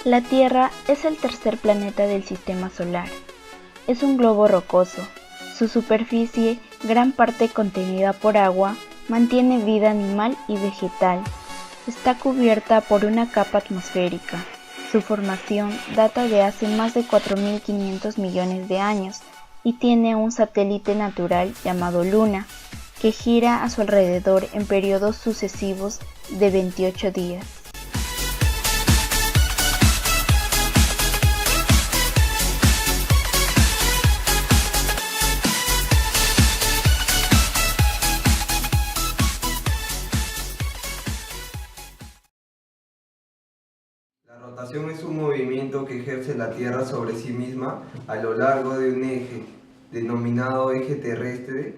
La Tierra es el tercer planeta del Sistema Solar. Es un globo rocoso. Su superficie, gran parte contenida por agua, mantiene vida animal y vegetal. Está cubierta por una capa atmosférica. Su formación data de hace más de 4.500 millones de años y tiene un satélite natural llamado Luna, que gira a su alrededor en periodos sucesivos de 28 días. La rotación es un movimiento que ejerce la Tierra sobre sí misma a lo largo de un eje, denominado eje terrestre,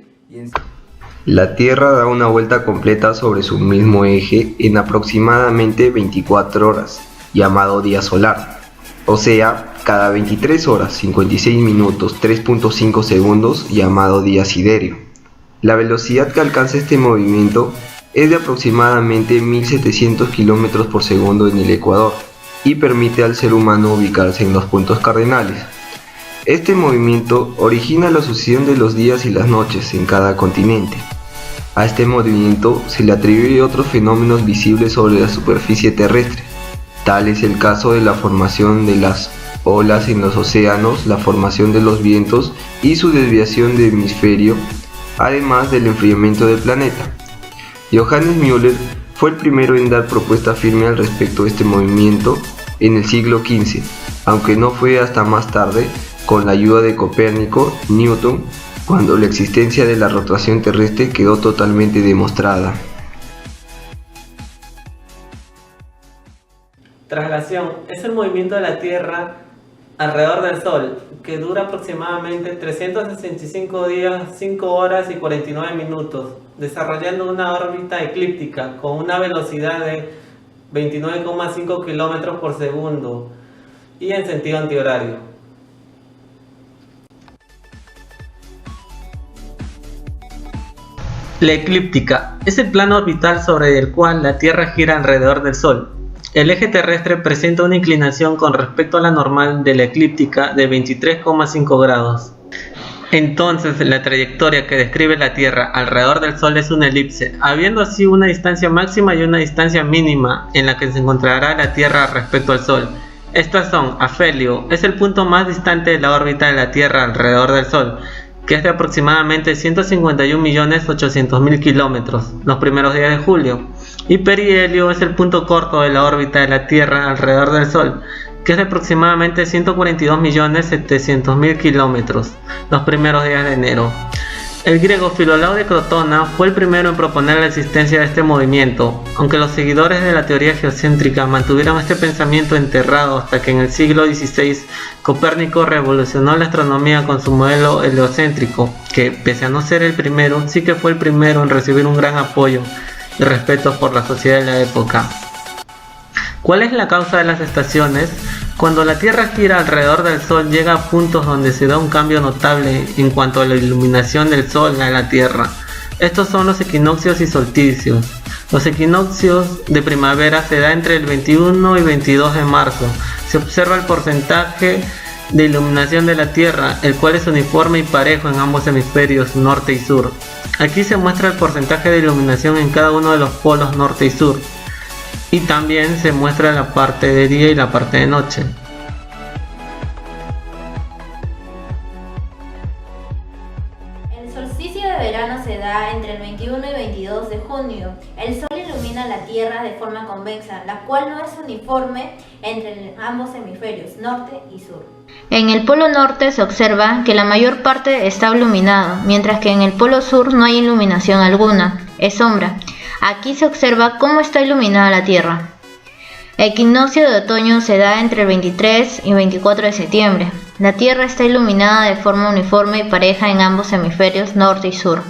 La Tierra da una vuelta completa sobre su mismo eje en aproximadamente 24 horas, llamado día solar, o sea, cada 23 horas 56 minutos 3.5 segundos, llamado día siderio. La velocidad que alcanza este movimiento es de aproximadamente 1700 km por segundo en el ecuador y permite al ser humano ubicarse en los puntos cardinales. Este movimiento origina la sucesión de los días y las noches en cada continente. A este movimiento se le atribuye otros fenómenos visibles sobre la superficie terrestre. Tal es el caso de la formación de las olas en los océanos, la formación de los vientos y su desviación de hemisferio, además del enfriamiento del planeta. Johannes Müller fue el primero en dar propuesta firme al respecto de este movimiento en el siglo XV, aunque no fue hasta más tarde, con la ayuda de Copérnico, Newton, cuando la existencia de la rotación terrestre quedó totalmente demostrada. Traslación es el movimiento de la Tierra alrededor del Sol, que dura aproximadamente 365 días, 5 horas y 49 minutos, desarrollando una órbita eclíptica con una velocidad de 29,5 km por segundo y en sentido antihorario. La eclíptica es el plano orbital sobre el cual la Tierra gira alrededor del Sol. El eje terrestre presenta una inclinación con respecto a la normal de la eclíptica de 23,5 grados. Entonces, la trayectoria que describe la Tierra alrededor del Sol es una elipse, habiendo así una distancia máxima y una distancia mínima en la que se encontrará la Tierra respecto al Sol. Estas son: afelio, es el punto más distante de la órbita de la Tierra alrededor del Sol, que es de aproximadamente 151.800.000 kilómetros, los primeros días de julio. Y perihelio es el punto corto de la órbita de la Tierra alrededor del Sol, que es de aproximadamente 142.700.000 kilómetros, los primeros días de enero. El griego Filolao de Crotona fue el primero en proponer la existencia de este movimiento, aunque los seguidores de la teoría geocéntrica mantuvieron este pensamiento enterrado hasta que en el siglo XVI Copérnico revolucionó la astronomía con su modelo heliocéntrico, que, pese a no ser el primero, sí que fue el primero en recibir un gran apoyo y respeto por la sociedad de la época. ¿Cuál es la causa de las estaciones? Cuando la Tierra gira alrededor del Sol llega a puntos donde se da un cambio notable en cuanto a la iluminación del Sol a la Tierra. Estos son los equinoccios y solsticios. Los equinoccios de primavera se da entre el 21 y 22 de marzo. Se observa el porcentaje de iluminación de la Tierra, el cual es uniforme y parejo en ambos hemisferios norte y sur. Aquí se muestra el porcentaje de iluminación en cada uno de los polos norte y sur. Y también se muestra la parte de día y la parte de noche. El solsticio de verano se da entre el 21 y 22 de junio. El Sol ilumina la Tierra de forma convexa, la cual no es uniforme entre ambos hemisferios, norte y sur. En el polo norte se observa que la mayor parte está iluminado, mientras que en el polo sur no hay iluminación alguna, es sombra. Aquí se observa cómo está iluminada la Tierra. El equinoccio de otoño se da entre el 23 y 24 de septiembre. La Tierra está iluminada de forma uniforme y pareja en ambos hemisferios norte y sur.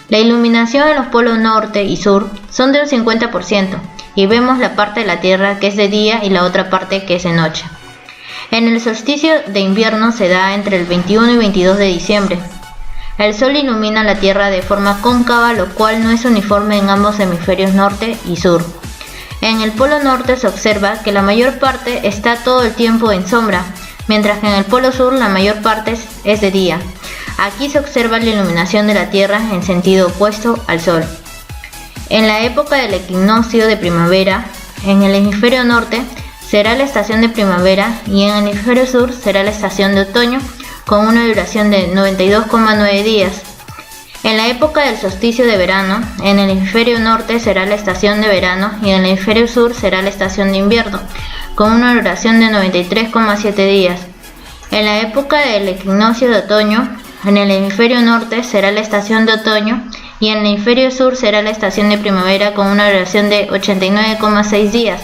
La iluminación en los polos norte y sur son de un 50% y vemos la parte de la Tierra que es de día y la otra parte que es de noche. En el solsticio de invierno se da entre el 21 y 22 de diciembre. El Sol ilumina la Tierra de forma cóncava, lo cual no es uniforme en ambos hemisferios norte y sur. En el polo norte se observa que la mayor parte está todo el tiempo en sombra, mientras que en el polo sur la mayor parte es de día. Aquí se observa la iluminación de la Tierra en sentido opuesto al Sol. En la época del equinoccio de primavera, en el hemisferio norte será la estación de primavera y en el hemisferio sur será la estación de otoño con una duración de 92,9 días. En la época del solsticio de verano, en el hemisferio norte será la estación de verano y en el hemisferio sur será la estación de invierno, con una duración de 93,7 días. En la época del equinoccio de otoño, en el hemisferio norte será la estación de otoño y en el hemisferio sur será la estación de primavera con una duración de 89,6 días.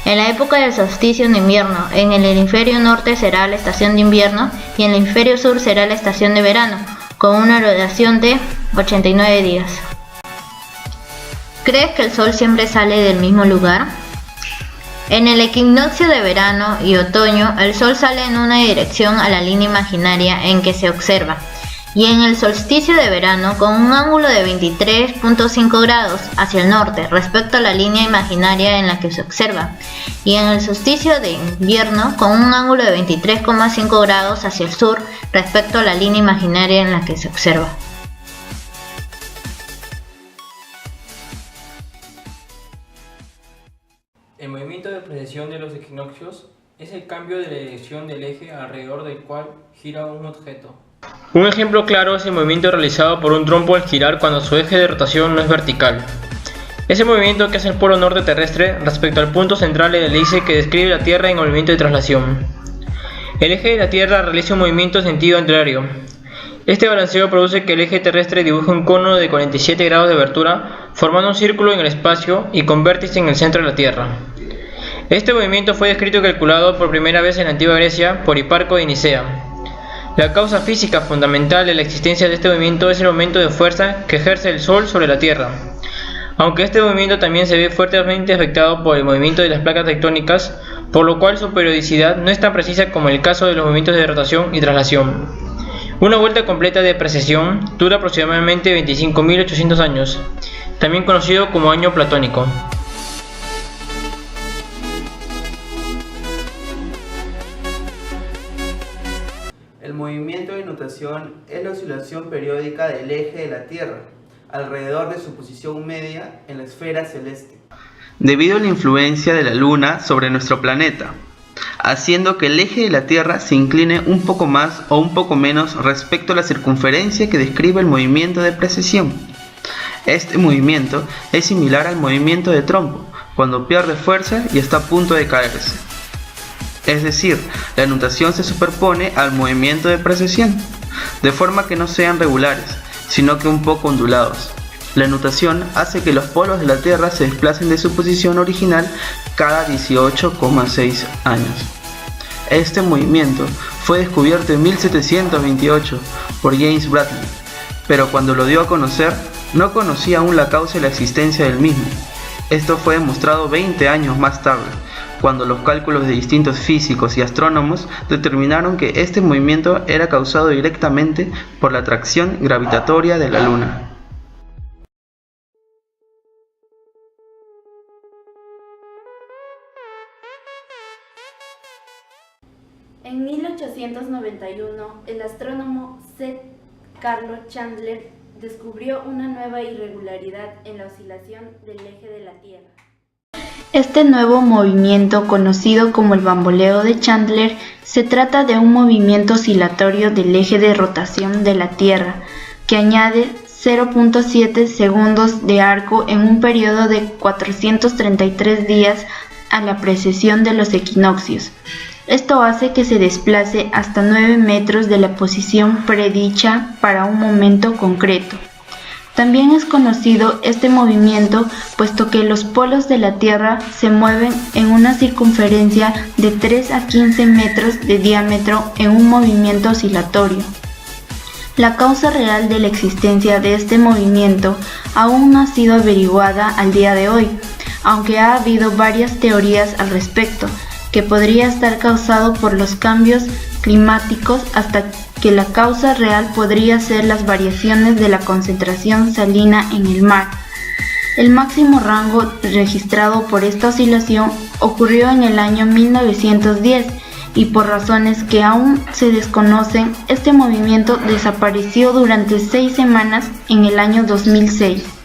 En la época del solsticio de invierno, en el hemisferio norte será la estación de invierno y en el hemisferio sur será la estación de verano, con una duración de 89 días. ¿Crees que el sol siempre sale del mismo lugar? En el equinoccio de verano y otoño, el sol sale en una dirección a la línea imaginaria en que se observa, y en el solsticio de verano con un ángulo de 23,5 grados hacia el norte respecto a la línea imaginaria en la que se observa, y en el solsticio de invierno con un ángulo de 23,5 grados hacia el sur respecto a la línea imaginaria en la que se observa. El movimiento de precesión de los equinoccios es el cambio de la dirección del eje alrededor del cual gira un objeto. Un ejemplo claro es el movimiento realizado por un trompo al girar cuando su eje de rotación no es vertical. Ese movimiento que hace el polo norte terrestre respecto al punto central del hélice que describe la Tierra en movimiento de traslación. El eje de la Tierra realiza un movimiento en sentido contrario. Este balanceo produce que el eje terrestre dibuje un cono de 47 grados de abertura, formando un círculo en el espacio y con vértice en el centro de la Tierra. Este movimiento fue descrito y calculado por primera vez en la antigua Grecia por Hiparco de Nicea. La causa física fundamental de la existencia de este movimiento es el aumento de fuerza que ejerce el Sol sobre la Tierra. Aunque este movimiento también se ve fuertemente afectado por el movimiento de las placas tectónicas, por lo cual su periodicidad no es tan precisa como el caso de los movimientos de rotación y traslación. Una vuelta completa de precesión dura aproximadamente 25.800 años, también conocido como año platónico. El movimiento de nutación es la oscilación periódica del eje de la Tierra, alrededor de su posición media en la esfera celeste, debido a la influencia de la Luna sobre nuestro planeta, haciendo que el eje de la Tierra se incline un poco más o un poco menos respecto a la circunferencia que describe el movimiento de precesión. Este movimiento es similar al movimiento de trompo, cuando pierde fuerza y está a punto de caerse. Es decir, la nutación se superpone al movimiento de precesión, de forma que no sean regulares, sino que un poco ondulados. La nutación hace que los polos de la Tierra se desplacen de su posición original cada 18,6 años. Este movimiento fue descubierto en 1728 por James Bradley, pero cuando lo dio a conocer, no conocía aún la causa de la existencia del mismo. Esto fue demostrado 20 años más tarde, cuando los cálculos de distintos físicos y astrónomos determinaron que este movimiento era causado directamente por la atracción gravitatoria de la Luna. En 1891, el astrónomo C. Carlo Chandler descubrió una nueva irregularidad en la oscilación del eje de la Tierra. Este nuevo movimiento, conocido como el bamboleo de Chandler, se trata de un movimiento oscilatorio del eje de rotación de la Tierra, que añade 0,7 segundos de arco en un periodo de 433 días a la precesión de los equinoccios. Esto hace que se desplace hasta 9 metros de la posición predicha para un momento concreto. También es conocido este movimiento puesto que los polos de la Tierra se mueven en una circunferencia de 3 a 15 metros de diámetro en un movimiento oscilatorio. La causa real de la existencia de este movimiento aún no ha sido averiguada al día de hoy, aunque ha habido varias teorías al respecto, que podría estar causado por los cambios climáticos hasta que la causa real podría ser las variaciones de la concentración salina en el mar. El máximo rango registrado por esta oscilación ocurrió en el año 1910 y por razones que aún se desconocen, este movimiento desapareció durante 6 semanas en el año 2006.